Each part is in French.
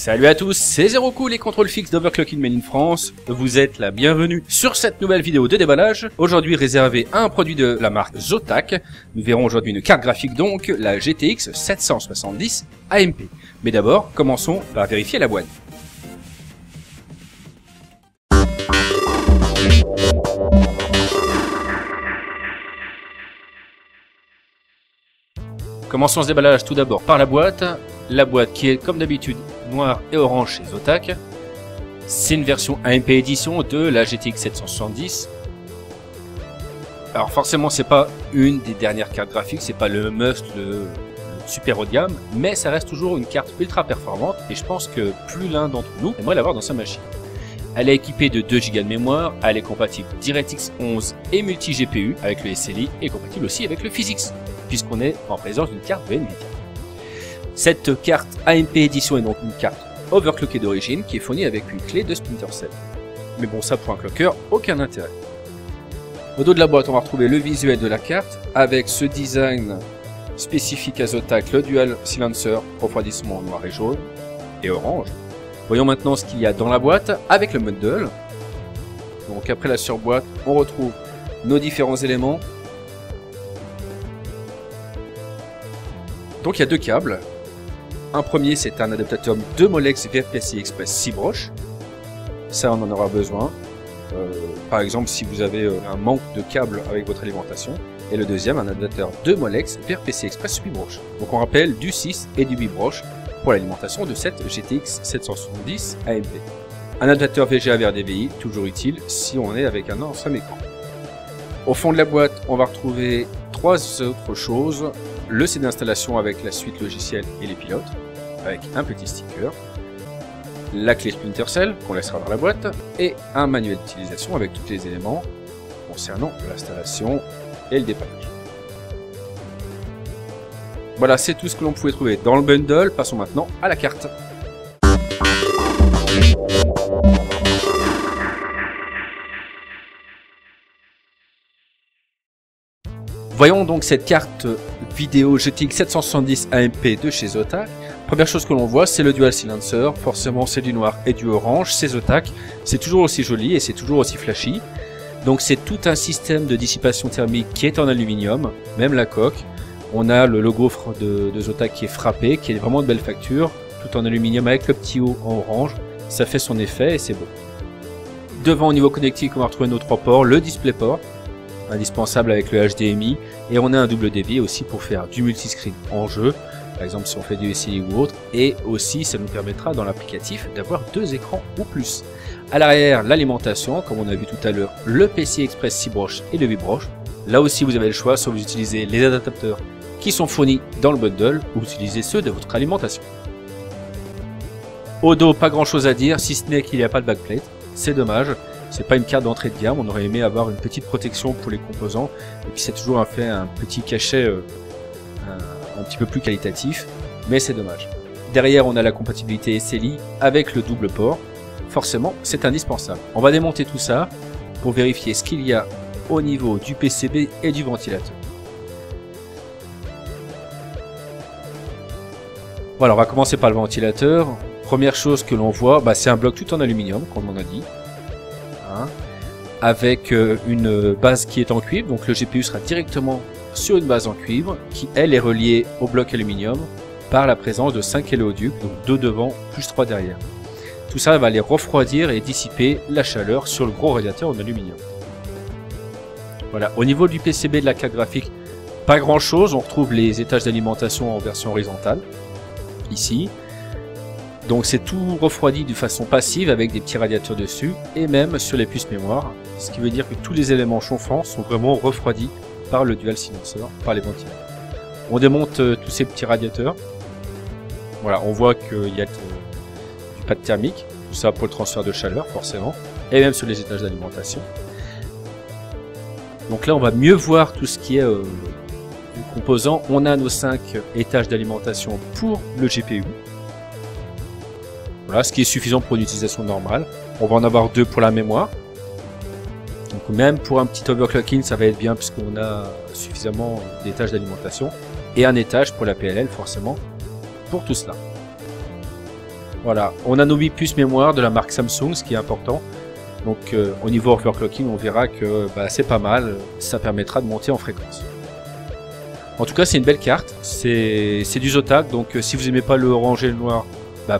Salut à tous, c'est ZeroCool, les contrôles fixes d'Overclocking Made in France. Vous êtes la bienvenue sur cette nouvelle vidéo de déballage, aujourd'hui réservée à un produit de la marque Zotac. Nous verrons aujourd'hui une carte graphique donc, la GTX 770 AMP. Mais d'abord, commençons par vérifier la boîte. Commençons ce déballage tout d'abord par la boîte. La boîte qui est comme d'habitude noire et orange chez Zotac. C'est une version AMP édition de la GTX 770. Alors forcément c'est pas une des dernières cartes graphiques, c'est pas le must, le super haut de gamme, mais ça reste toujours une carte ultra performante et je pense que plus l'un d'entre nous aimerait l'avoir dans sa machine. Elle est équipée de 2 Go de mémoire, elle est compatible DirectX 11 et multi-GPU avec le SLI et compatible aussi avec le PhysX, puisqu'on est en présence d'une carte de Nvidia. Cette carte AMP Edition est donc une carte overclockée d'origine qui est fournie avec une clé de Splinter Cell. Mais bon, ça pour un clocker, aucun intérêt. Au dos de la boîte, on va retrouver le visuel de la carte avec ce design spécifique à Zotac, le Dual Silencer, refroidissement noir et jaune et orange. Voyons maintenant ce qu'il y a dans la boîte avec le bundle. Donc après la surboîte, on retrouve nos différents éléments. Donc il y a deux câbles. Un premier, c'est un adaptateur de Molex vers PCI Express 6 broches. Ça, on en aura besoin. Par exemple, si vous avez un manque de câble avec votre alimentation. Et le deuxième, un adaptateur de Molex vers PCI Express 8 broches. Donc on rappelle du 6 et du 8 broches pour l'alimentation de cette GTX 770 AMP. Un adaptateur VGA vers DVI, toujours utile si on est avec un ancien écran. Au fond de la boîte, on va retrouver trois autres choses. Le CD d'installation avec la suite logicielle et les pilotes, avec un petit sticker, la clé Splinter Cell qu'on laissera dans la boîte, et un manuel d'utilisation avec tous les éléments concernant l'installation et le dépannage. Voilà, c'est tout ce que l'on pouvait trouver dans le bundle. Passons maintenant à la carte. Voyons donc cette carte vidéo GTX 770 AMP de chez Zotac. Première chose que l'on voit, c'est le Dual Silencer. Forcément, c'est du noir et du orange. C'est Zotac. C'est toujours aussi joli et c'est toujours aussi flashy. Donc c'est tout un système de dissipation thermique qui est en aluminium, même la coque. On a le logo de Zotac qui est frappé, qui est vraiment de belle facture, tout en aluminium avec le petit haut en orange. Ça fait son effet et c'est beau. Devant, au niveau connectique, on va retrouver nos 3 ports, le DisplayPort, indispensable avec le HDMI, et on a un double DV aussi pour faire du multiscreen en jeu, par exemple si on fait du SLI ou autre, et aussi ça nous permettra dans l'applicatif d'avoir 2 écrans ou plus. À l'arrière, l'alimentation, comme on a vu tout à l'heure, le PCI Express 6 broches et le 8 broches. Là aussi vous avez le choix, soit vous utilisez les adaptateurs qui sont fournis dans le bundle, ou vous utilisez ceux de votre alimentation. Au dos, pas grand chose à dire, si ce n'est qu'il n'y a pas de backplate, c'est dommage. C'est pas une carte d'entrée de gamme, on aurait aimé avoir une petite protection pour les composants, et puis c'est toujours un petit cachet un petit peu plus qualitatif, mais c'est dommage. Derrière, on a la compatibilité SLI avec le double port, forcément c'est indispensable. On va démonter tout ça pour vérifier ce qu'il y a au niveau du PCB et du ventilateur. Voilà, on va commencer par le ventilateur. Première chose que l'on voit, c'est un bloc tout en aluminium, comme on a dit. Avec une base qui est en cuivre, donc le GPU sera directement sur une base en cuivre qui elle est reliée au bloc aluminium par la présence de 5 éléoducs, donc 2 devant plus 3 derrière. Tout ça va aller refroidir et dissiper la chaleur sur le gros radiateur en aluminium. Voilà, au niveau du PCB de la carte graphique, pas grand chose, on retrouve les étages d'alimentation en version horizontale, ici. Donc c'est tout refroidi de façon passive avec des petits radiateurs dessus et même sur les puces mémoire, ce qui veut dire que tous les éléments chauffants sont vraiment refroidis par le Dual Silencer, par les ventilateurs. On démonte tous ces petits radiateurs. Voilà, on voit qu'il y a du pad thermique, tout ça pour le transfert de chaleur forcément, et même sur les étages d'alimentation. Donc là on va mieux voir tout ce qui est composants. On a nos 5 étages d'alimentation pour le GPU. Voilà, ce qui est suffisant pour une utilisation normale. On va en avoir 2 pour la mémoire. Donc même pour un petit overclocking, ça va être bien puisqu'on a suffisamment d'étages d'alimentation. Et un étage pour la PLL forcément, pour tout cela. Voilà, on a nos 8 puces mémoire de la marque Samsung, ce qui est important. Donc au niveau overclocking, on verra que c'est pas mal, ça permettra de monter en fréquence. En tout cas, c'est une belle carte, c'est du Zotac, donc si vous aimez pas le orange et le noir,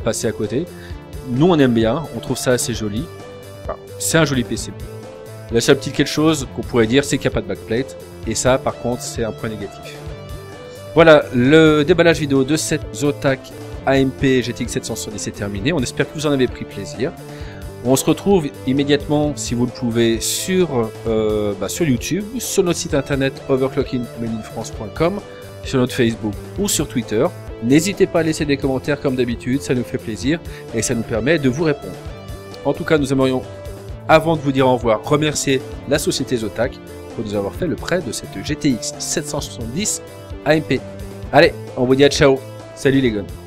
passez à côté. Nous, on aime bien, on trouve ça assez joli. Enfin, c'est un joli PC. La seule petite quelque chose qu'on pourrait dire, c'est qu'il n'y a pas de backplate, et ça, par contre, c'est un point négatif. Voilà, le déballage vidéo de cette Zotac AMP GTX 770 est terminé. On espère que vous en avez pris plaisir. On se retrouve immédiatement, si vous le pouvez, sur YouTube, sur notre site internet overclockingmadeinfrance.com, sur notre Facebook ou sur Twitter. N'hésitez pas à laisser des commentaires comme d'habitude, ça nous fait plaisir et ça nous permet de vous répondre. En tout cas, nous aimerions, avant de vous dire au revoir, remercier la société Zotac pour nous avoir fait le prêt de cette GTX 770 AMP. Allez, on vous dit à ciao. Salut les gars.